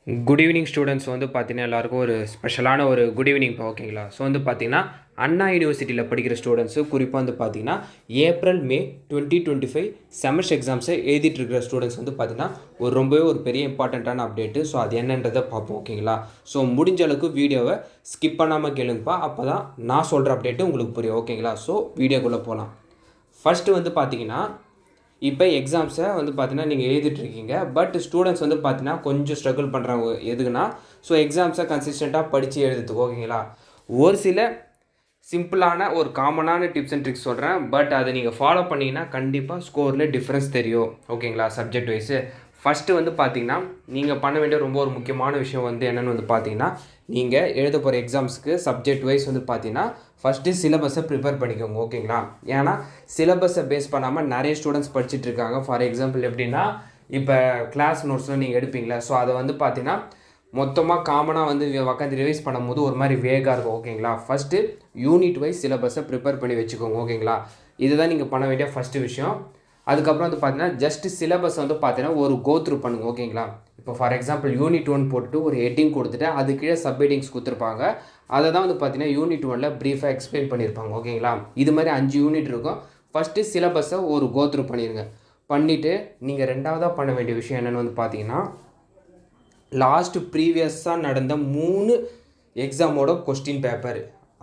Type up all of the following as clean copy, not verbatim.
Good evening students வந்து பார்த்தீங்கன்னா எல்லாருக்கும் ஒரு ஸ்பெஷலான ஒரு குட் ஈவினிங் ஓகேங்களா. ஸோ வந்து பார்த்தீங்கன்னா அண்ணா யூனிவர்சிட்டியில் படிக்கிற ஸ்டூடெண்ட்ஸு குறிப்பாக வந்து பார்த்தீங்கன்னா ஏப்ரல் மே 2025 செமஸ்டர் எக்ஸாம்ஸை எழுதிட்டு இருக்கிற ஸ்டூடெண்ட்ஸ் வந்து பார்த்தீங்கன்னா ரொம்பவே ஒரு பெரிய இம்பார்ட்டண்ட்டான அப்டேட்டு. ஸோ அது என்னன்றதை பார்ப்போம் ஓகேங்களா. ஸோ முடிஞ்ச அளவுக்கு வீடியோவை ஸ்கிப் பண்ணாமல் கேளுங்கப்பா, அப்போ தான் நான் சொல்கிற அப்டேட்டு உங்களுக்கு புரியும் ஓகேங்களா. ஸோ வீடியோக்குள்ளே போகலாம். ஃபஸ்ட்டு வந்து பார்த்தீங்கன்னா இப்போ எக்ஸாம்ஸை வந்து பார்த்தீங்கன்னா நீங்கள் எழுதிட்டுருக்கீங்க. பட் ஸ்டூடெண்ட்ஸ் வந்து பார்த்தீங்கன்னா கொஞ்சம் ஸ்ட்ரகிள் பண்ணுறாங்க. எதுக்குன்னா ஸோ எக்ஸாம்ஸை கன்சிஸ்டண்ட்டாக படித்து எழுதுறதுக்கு ஓகேங்களா. ஒரு சில சிம்பிளான ஒரு காமனான டிப்ஸ் அண்ட் ட்ரிக்ஸ் சொல்கிறேன். பட் அதை நீங்கள் ஃபாலோ பண்ணிங்கன்னா கண்டிப்பாக ஸ்கோரில் டிஃப்ரென்ஸ் தெரியும் ஓகேங்களா. சப்ஜெக்ட் வைஸு ஃபஸ்ட்டு வந்து பார்த்தீங்கன்னா நீங்கள் பண்ண வேண்டிய ரொம்ப ஒரு முக்கியமான விஷயம் வந்து என்னென்னு வந்து பார்த்தீங்கன்னா, நீங்கள் எழுத போகிற எக்ஸாம்ஸுக்கு சப்ஜெக்ட் வைஸ் வந்து பார்த்தீங்கன்னா ஃபஸ்ட்டு சிலபஸை ப்ரிப்பேர் பண்ணிக்கோங்க ஓகேங்களா. ஏன்னா சிலபஸை பேஸ் பண்ணாமல் நிறைய ஸ்டூடெண்ட்ஸ் படிச்சுட்டு இருக்காங்க. ஃபார் எக்ஸாம்பிள் எப்படின்னா, இப்போ கிளாஸ் நோட்ஸ்லாம் நீங்கள் எடுப்பீங்களா, ஸோ அதை வந்து பார்த்தீங்கன்னா மொத்தமாக காமனாக வந்து உட்காந்து ரிவைஸ் பண்ணும்போது ஒரு மாதிரி வேகாக இருக்கும் ஓகேங்களா. ஃபஸ்ட்டு யூனிட் வைஸ் சிலபஸை ப்ரிப்பேர் பண்ணி வச்சுக்கோங்க ஓகேங்களா. இதுதான் நீங்கள் பண்ண வேண்டிய ஃபஸ்ட்டு விஷயம். அதுக்கப்புறம் வந்து பார்த்தீங்கன்னா ஜஸ்ட் சிலபஸ் வந்து பார்த்தீங்கன்னா ஒரு கோ த்ரூ பண்ணுங்க ஓகேங்களா. இப்போ ஃபார் எக்ஸாம்பிள் யூனிட் 1 போட்டுட்டு ஒரு ஹெட்டிங் கொடுத்துட்டு அது கீழே சப் ஹெட்டிங்ஸ் கொடுத்துருப்பாங்க. அதை தான் வந்து பார்த்தீங்கன்னா யூனிட் 1ல் ப்ரீஃபாக எக்ஸ்பிளைன் பண்ணியிருப்பாங்க ஓகேங்களா. இது மாதிரி 5 யூனிட் இருக்கும். ஃபஸ்ட்டு சிலபஸை ஒரு கோ த்ரூ பண்ணிடுங்க. பண்ணிவிட்டு நீங்கள் ரெண்டாவதாக பண்ண வேண்டிய விஷயம் என்னென்னு வந்து பார்த்தீங்கன்னா, லாஸ்ட்டு ப்ரீவியஸாக நடந்த 3 எக்ஸாமோட கொஸ்டின் பேப்பர்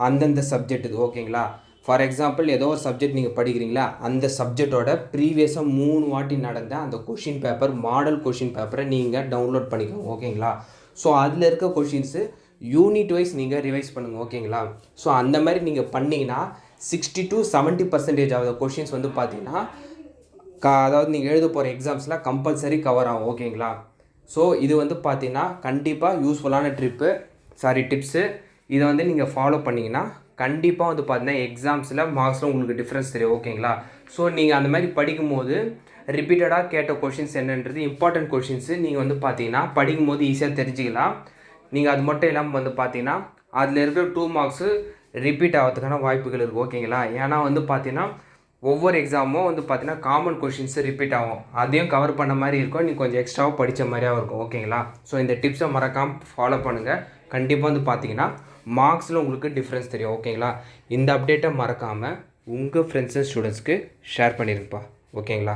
அந்தந்த சப்ஜெக்ட் ஓகேங்களா. ஃபார் எக்ஸாம்பிள் ஏதோ ஒரு சப்ஜெக்ட் நீங்கள் படிக்கிறீங்களா, அந்த சப்ஜெக்டோட ப்ரீவியஸாக 3 வாட்டி நடந்த அந்த கொஷின் பேப்பர், மாடல் கொஷின் பேப்பரை நீங்கள் டவுன்லோட் பண்ணிக்கோங்க ஓகேங்களா. ஸோ அதில் இருக்க கொஷின்ஸு யூனிட் வைஸ் நீங்கள் ரிவைஸ் பண்ணுங்கள் ஓகேங்களா. ஸோ அந்த மாதிரி நீங்கள் பண்ணிங்கன்னா 60 to 70% ஆஃப் த கொஷின்ஸ் வந்து பார்த்தீங்கன்னா அதாவது நீங்கள் எழுத போகிற எக்ஸாம்ஸில் கம்பல்சரி கவர் ஆகும் ஓகேங்களா. ஸோ இது வந்து பார்த்தீங்கன்னா கண்டிப்பாக யூஸ்ஃபுல்லான டிப்ஸு. இதை வந்து நீங்கள் ஃபாலோ பண்ணிங்கன்னா கண்டிப்பாக வந்து பார்த்தீங்கன்னா எக்ஸாம்ஸில் மார்க்ஸில் உங்களுக்கு டிஃப்ரென்ஸ் தெரியும் ஓகேங்களா. ஸோ நீங்கள் அந்த மாதிரி படிக்கும்போது ரிப்பீட்டடாக கேட்ட கொஷின்ஸ் என்னன்றது இம்பார்ட்டன்ட் கொஷின்ஸு நீங்கள் வந்து பார்த்தீங்கன்னா படிக்கும்போது ஈஸியாக தெரிஞ்சுக்கலாம். நீங்கள் அது மட்டும் இல்லாமல் வந்து பார்த்தீங்கன்னா அதில் இருக்கிற 2 மார்க்ஸு ரிப்பீட் ஆகிறதுக்கான வாய்ப்புகள் இருக்குது ஓகேங்களா. ஏன்னா வந்து பார்த்தீங்கன்னா ஒவ்வொரு எக்ஸாமும் வந்து பார்த்தீங்கன்னா காமன் கொஷின்ஸு ரிப்பீட் ஆகும். அதையும் கவர் பண்ண மாதிரி இருக்கும், நீங்கள் கொஞ்சம் எக்ஸ்ட்ராவாக படித்த மாதிரியாக இருக்கும் ஓகேங்களா. ஸோ இந்த டிப்ஸை மறக்காமல் ஃபாலோ பண்ணுங்கள். கண்டிப்பாக வந்து பார்த்தீங்கன்னா மார்க்ஸில் உங்களுக்கு டிஃப்ரென்ஸ் தெரியும் ஓகேங்களா. இந்த அப்டேட்டை மறக்காமல் உங்கள் ஃப்ரெண்ட்ஸ் அண்ட் ஸ்டூடெண்ட்ஸ்க்கு ஷேர் பண்ணிடுங்கப்பா ஓகேங்களா.